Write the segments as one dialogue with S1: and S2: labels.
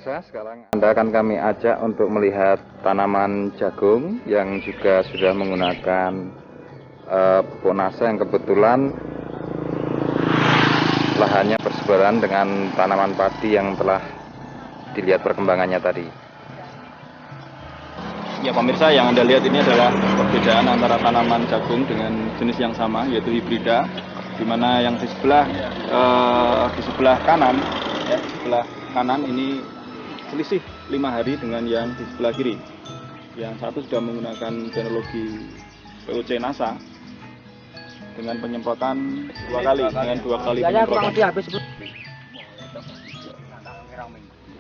S1: pemirsa, sekarang Anda akan kami ajak untuk melihat tanaman jagung yang juga sudah menggunakan pupuk nasa yang kebetulan lahannya berseberangan dengan tanaman padi yang telah dilihat perkembangannya tadi.
S2: Ya pemirsa, yang Anda lihat ini adalah perbedaan antara tanaman jagung dengan jenis yang sama, yaitu hibrida, di mana yang di sebelah kanan, ya, sebelah kanan ini selisih 5 hari dengan yang di sebelah kiri. Yang satu sudah menggunakan teknologi POC NASA dengan penyemprotan 2 kali, dengan 2 kali penyemprotan.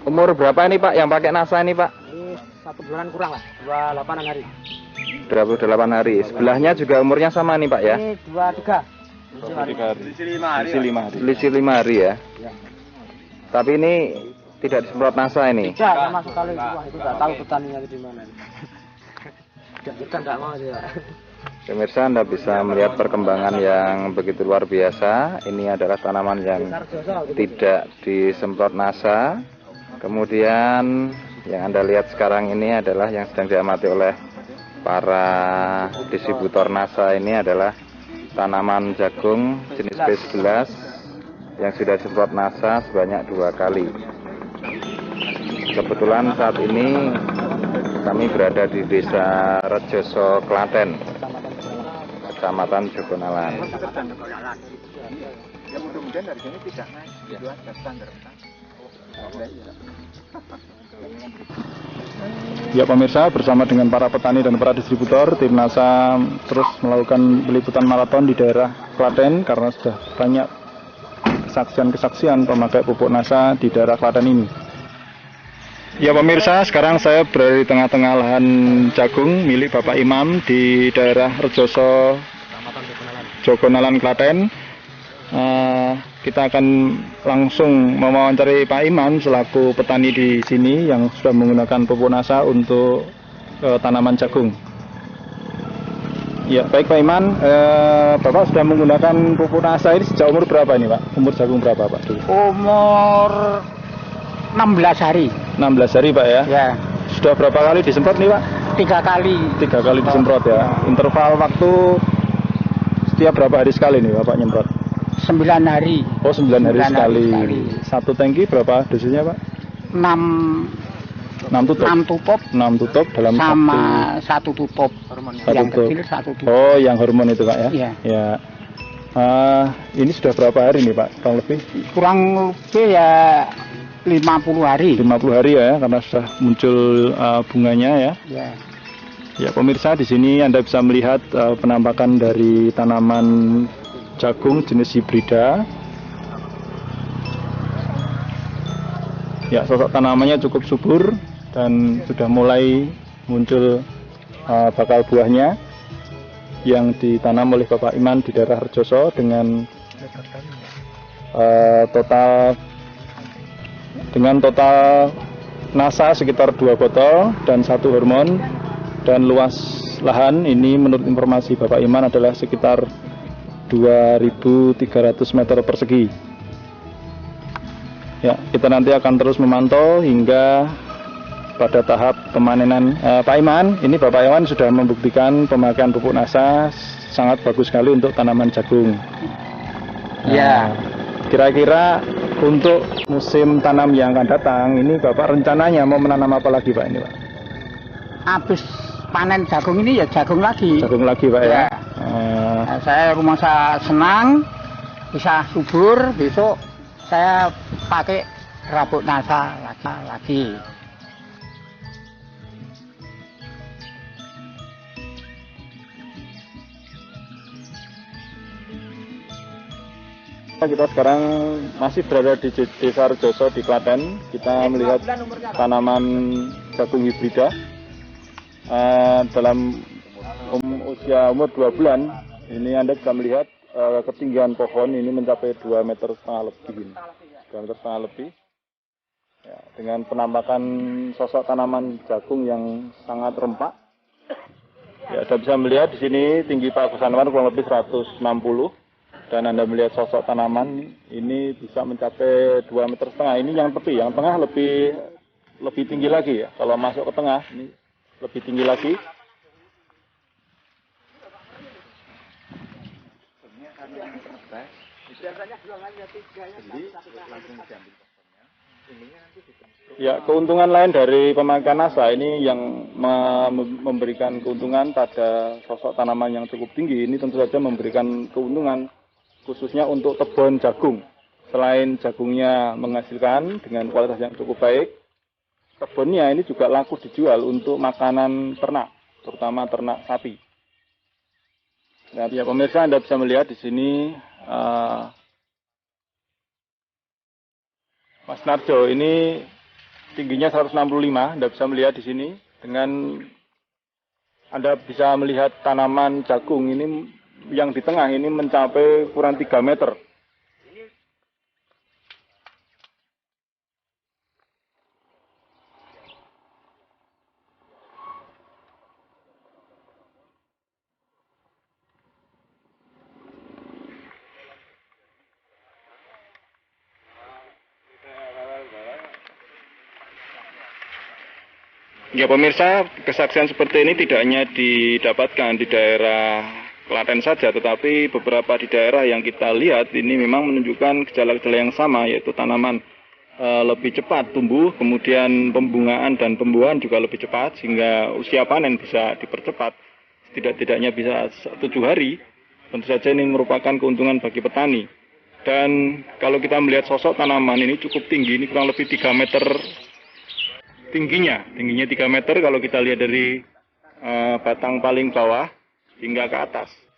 S1: Umur berapa ini Pak yang pakai NASA ini Pak?
S3: Ini 1 bulan kurang lah, 28 hari.
S1: 28 hari. Sebelahnya juga umurnya sama nih Pak ya?
S3: Ini 23.
S2: 23 hari.
S1: Selisih 5 hari ya?
S3: Ya.
S1: Tapi ini tidak disemprot NASA ini?
S3: Tidak, sama sekali. Wah, itu nggak tahu petaninya di mana. Kita nggak mau dia.
S1: Pemirsa, Anda bisa melihat perkembangan yang begitu luar biasa. Ini adalah tanaman yang tidak disemprot NASA. Kemudian yang Anda lihat sekarang ini adalah yang sedang diamati oleh para distributor NASA. Ini adalah tanaman jagung jenis B11 yang sudah disemprot NASA sebanyak 2 kali. Kebetulan saat ini kami berada di Desa Rejoso, Klaten, Kecamatan Jogonalan.
S4: Ya mudah-mudahan dari sini tidak naik, itu aja standar.
S2: Ya pemirsa, bersama dengan para petani dan para distributor, tim NASA terus melakukan peliputan maraton di daerah Klaten karena sudah banyak kesaksian-kesaksian pemakai pupuk NASA di daerah Klaten ini. Ya pemirsa, sekarang saya berada di tengah-tengah lahan jagung milik Bapak Imam di daerah Rejoso, Jogonalan, Klaten. Kita akan langsung mewawancari Pak Imam selaku petani di sini yang sudah menggunakan pupuk NASA untuk tanaman jagung. Ya baik Pak Iman, Bapak sudah menggunakan pupuk NASA ini sejak umur berapa ini Pak? Umur jagung berapa Pak?
S3: Umur 16 hari.
S2: 16 hari Pak ya?
S3: Ya.
S2: Sudah berapa kali disemprot nih Pak?
S3: 3 kali.
S2: 3 kali disemprot ya. Interval waktu setiap berapa hari sekali nih Bapak nyemprot?
S3: 9 hari.
S2: Oh 9 hari sekali. Satu tangki berapa dosisnya Pak? 6 tutup.
S3: 6 tutup.
S2: 6 tutup dalam
S3: sama satu tutup. Yang kecil 1 tutup.
S2: Oh yang hormon itu Pak ya?
S3: Iya.
S2: Ya. Ini sudah berapa hari nih Pak? Kurang lebih?
S3: Kurang lebih ya 50 hari.
S2: 50 hari ya, karena sudah muncul bunganya ya.
S3: Ya.
S2: Ya pemirsa, di sini Anda bisa melihat penampakan dari tanaman jagung jenis hibrida. Ya, sosok tanamannya cukup subur dan sudah mulai muncul bakal buahnya yang ditanam oleh Bapak Iman di daerah Rejoso dengan total NASA sekitar 2 botol dan 1 hormon, dan luas lahan ini menurut informasi Bapak Iman adalah sekitar 2.300 meter persegi. Ya, kita nanti akan terus memantau hingga pada tahap pemanenan. Pak Iman, ini Bapak Iman sudah membuktikan pemakaian pupuk NASA sangat bagus sekali untuk tanaman jagung.
S3: Ya.
S2: Kira-kira untuk musim tanam yang akan datang, ini Bapak rencananya mau menanam apa lagi Pak ini Pak?
S3: Habis panen jagung ini ya jagung lagi.
S2: Jagung lagi Pak ya?
S3: Saya rumah saya senang, bisa subur, besok saya pakai rabuk NASA lagi.
S2: Kita sekarang masih berada di Desa Rejoso di Klaten. Kita melihat tanaman jagung hibrida dalam usia umur 2 bulan. Ini Anda bisa melihat ketinggian pohon ini mencapai 2,5 meter lebih. 2,5 meter lebih. Ya, dengan penampakan sosok tanaman jagung yang sangat rempak. Ya, Anda bisa melihat di sini tinggi Pak Gusanwan kurang lebih 160. Dan Anda melihat sosok tanaman ini bisa mencapai 2,5 meter. Ini yang tepi, yang tengah lebih lebih tinggi lagi ya. Kalau masuk ke tengah ini lebih tinggi lagi. Ya, keuntungan lain dari pemakaian NASA ini yang memberikan keuntungan pada sosok tanaman yang cukup tinggi ini tentu saja memberikan keuntungan khususnya untuk tebon jagung. Selain jagungnya menghasilkan dengan kualitas yang cukup baik, kebunnya ini juga laku dijual untuk makanan ternak, terutama ternak sapi. Nah, ya pemirsa, Anda bisa melihat di sini Mas Narjo ini tingginya 165, Anda bisa melihat di sini. Dengan Anda bisa melihat tanaman jagung ini yang di tengah ini mencapai kurang 3 meter. Ya pemirsa, kesaksian seperti ini tidak hanya didapatkan di daerah Klaten saja, tetapi beberapa di daerah yang kita lihat ini memang menunjukkan gejala-gejala yang sama, yaitu tanaman lebih cepat tumbuh, kemudian pembungaan dan pembuahan juga lebih cepat, sehingga usia panen bisa dipercepat, setidak-tidaknya bisa 7 hari. Tentu saja ini merupakan keuntungan bagi petani. Dan kalau kita melihat sosok tanaman ini cukup tinggi, ini kurang lebih 3 meter tingginya 3 meter kalau kita lihat dari batang paling bawah hingga ke atas.